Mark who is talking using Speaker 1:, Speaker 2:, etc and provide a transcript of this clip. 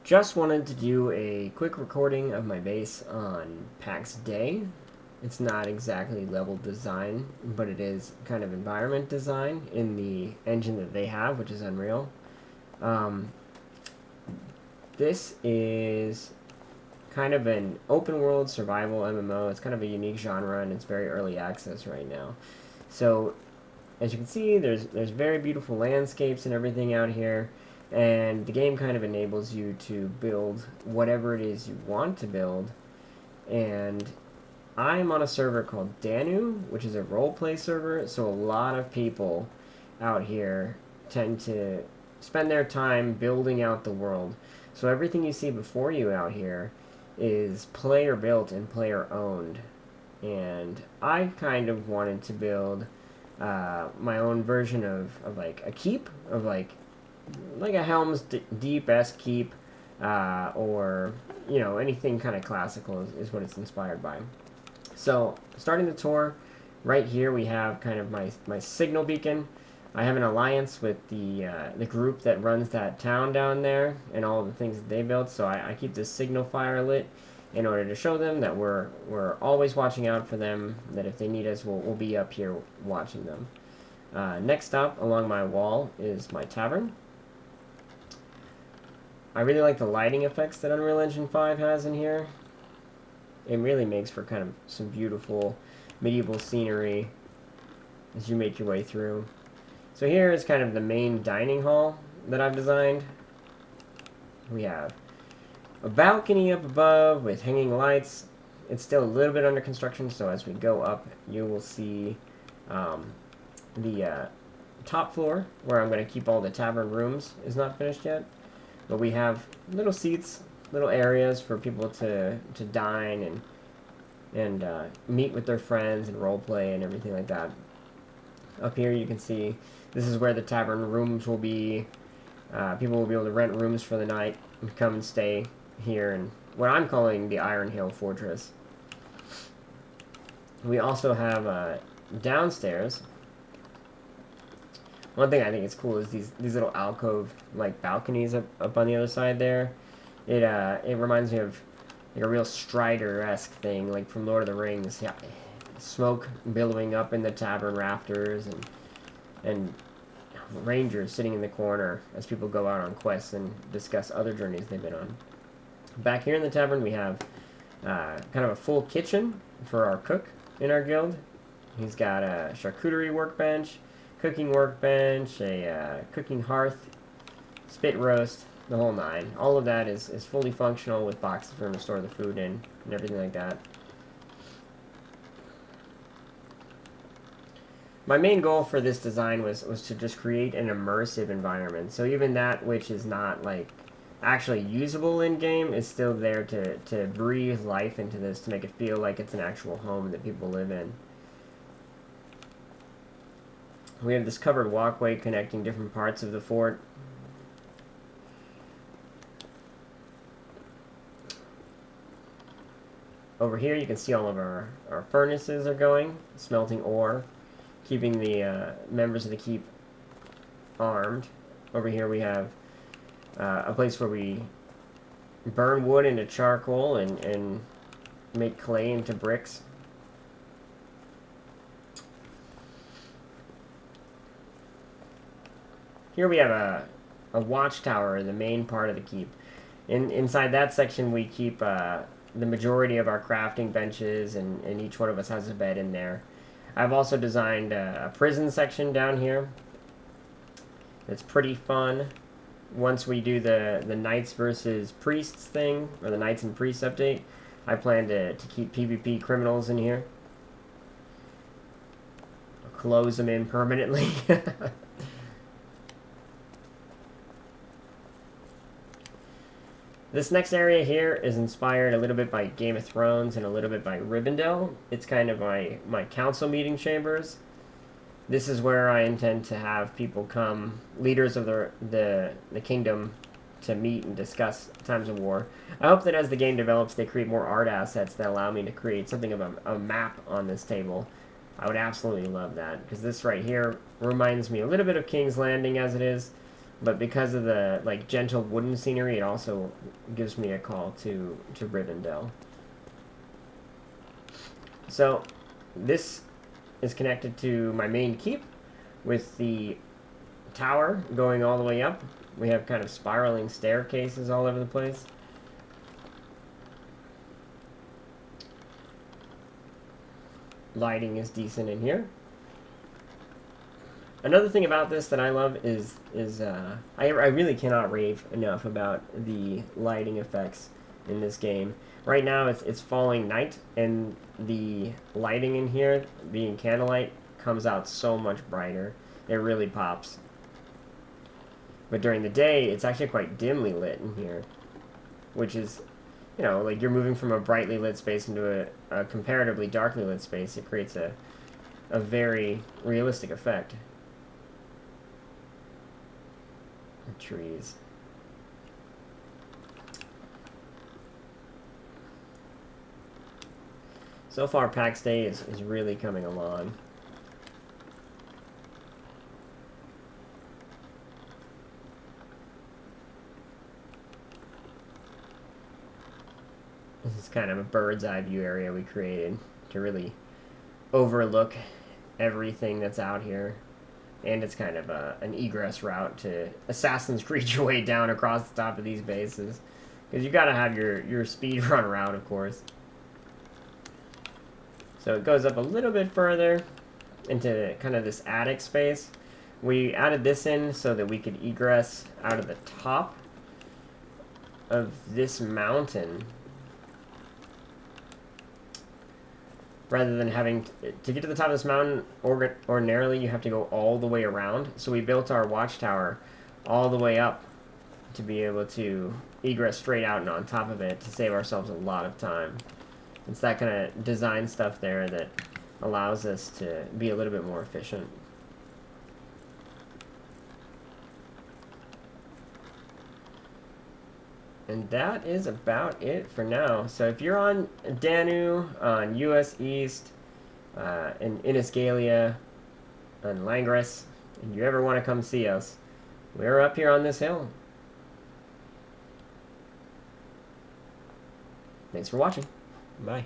Speaker 1: Just wanted to do a quick recording of my base on Pax Dei. It's not exactly level design, but it is kind of environment design in the engine that they have, which is Unreal. Um, this is kind of an open world survival MMO. It's kind of a unique genre, and it's very early access right now. So, as you can see, there's very beautiful landscapes and everything out here. And the game kind of enables you to build whatever it is you want to build. And I'm on a server called Danu, which is a roleplay server, so a lot of people out here tend to spend their time building out the world. So everything you see before you out here is player built and player owned. And I kind of wanted to build my own version of like a keep, of like a Helm's Deep-esque keep, or anything kind of classical is what it's inspired by. So starting the tour, right here we have kind of my signal beacon. I have an alliance with the group that runs that town down there and all the things that they built. So I keep this signal fire lit in order to show them that we're always watching out for them. That if they need us, we'll be up here watching them. Next up along my wall is my tavern. I really like the lighting effects that Unreal Engine 5 has in here. It really makes for kind of some beautiful medieval scenery as you make your way through. So here is kind of the main dining hall that I've designed. We have a balcony up above with hanging lights. It's still a little bit under construction, so as we go up, you will see the top floor, where I'm going to keep all the tavern rooms, is not finished yet. But we have little seats, little areas for people to dine and meet with their friends and role play and everything like that. Up here you can see this is where the tavern rooms will be. People will be able to rent rooms for the night and come and stay here in what I'm calling the Iron Hill Fortress. We also have downstairs. One thing I think is cool is these little alcove like balconies up on the other side there. It reminds me of like a real Strider-esque thing, like from Lord of the Rings. Yeah, smoke billowing up in the tavern rafters and rangers sitting in the corner as people go out on quests and discuss other journeys they've been on. Back here in the tavern we have kind of a full kitchen for our cook in our guild. He's got a charcuterie workbench, cooking workbench, a cooking hearth, spit roast, the whole nine. All of that is fully functional with boxes for him to store the food in and everything like that. My main goal for this design was to just create an immersive environment. So even that which is not like actually usable in game is still there to breathe life into this, to make it feel like it's an actual home that people live in. We have this covered walkway connecting different parts of the fort. Over here you can see all of our furnaces are going, smelting ore, keeping the members of the keep armed. Over here we have a place where we burn wood into charcoal and make clay into bricks. Here we have a watchtower, the main part of the keep. Inside that section we keep the majority of our crafting benches, and each one of us has a bed in there. I've also designed a prison section down here. It's pretty fun. Once we do the knights versus priests thing, or the knights and priests update, I plan to keep PvP criminals in here. I'll close them in permanently. This next area here is inspired a little bit by Game of Thrones and a little bit by Rivendell. It's kind of my council meeting chambers. This is where I intend to have people come, leaders of the kingdom, to meet and discuss times of war. I hope that as the game develops, they create more art assets that allow me to create something of a map on this table. I would absolutely love that, because this right here reminds me a little bit of King's Landing as it is, But because of the like gentle wooden scenery, it also gives me a call to Rivendell. So this is connected to my main keep with the tower going all the way up. We have kind of spiraling staircases all over the place. Lighting is decent in here. Another thing about this that I love is I really cannot rave enough about the lighting effects in this game. Right now it's falling night, and the lighting in here, being candlelight, comes out so much brighter. It really pops. But during the day, it's actually quite dimly lit in here, which is, you know, like you're moving from a brightly lit space into a comparatively darkly lit space. It creates a very realistic effect. Trees. So far, Pax Dei is really coming along. This is kind of a bird's eye view area we created to really overlook everything that's out here. And it's kind of an egress route to Assassin's Creed your way down across the top of these bases. Because you gotta have your speed run route, of course. So it goes up a little bit further into kind of this attic space. We added this in so that we could egress out of the top of this mountain, rather than having to get to the top of this mountain. Ordinarily you have to go all the way around, so we built our watchtower all the way up to be able to egress straight out and on top of it, to save ourselves a lot of time. It's that kind of design stuff there that allows us to be a little bit more efficient. And that is about it for now. So if you're on Danu, on US East, in Innisgalia, on Langris, and you ever want to come see us, we're up here on this hill. Thanks for watching. Bye.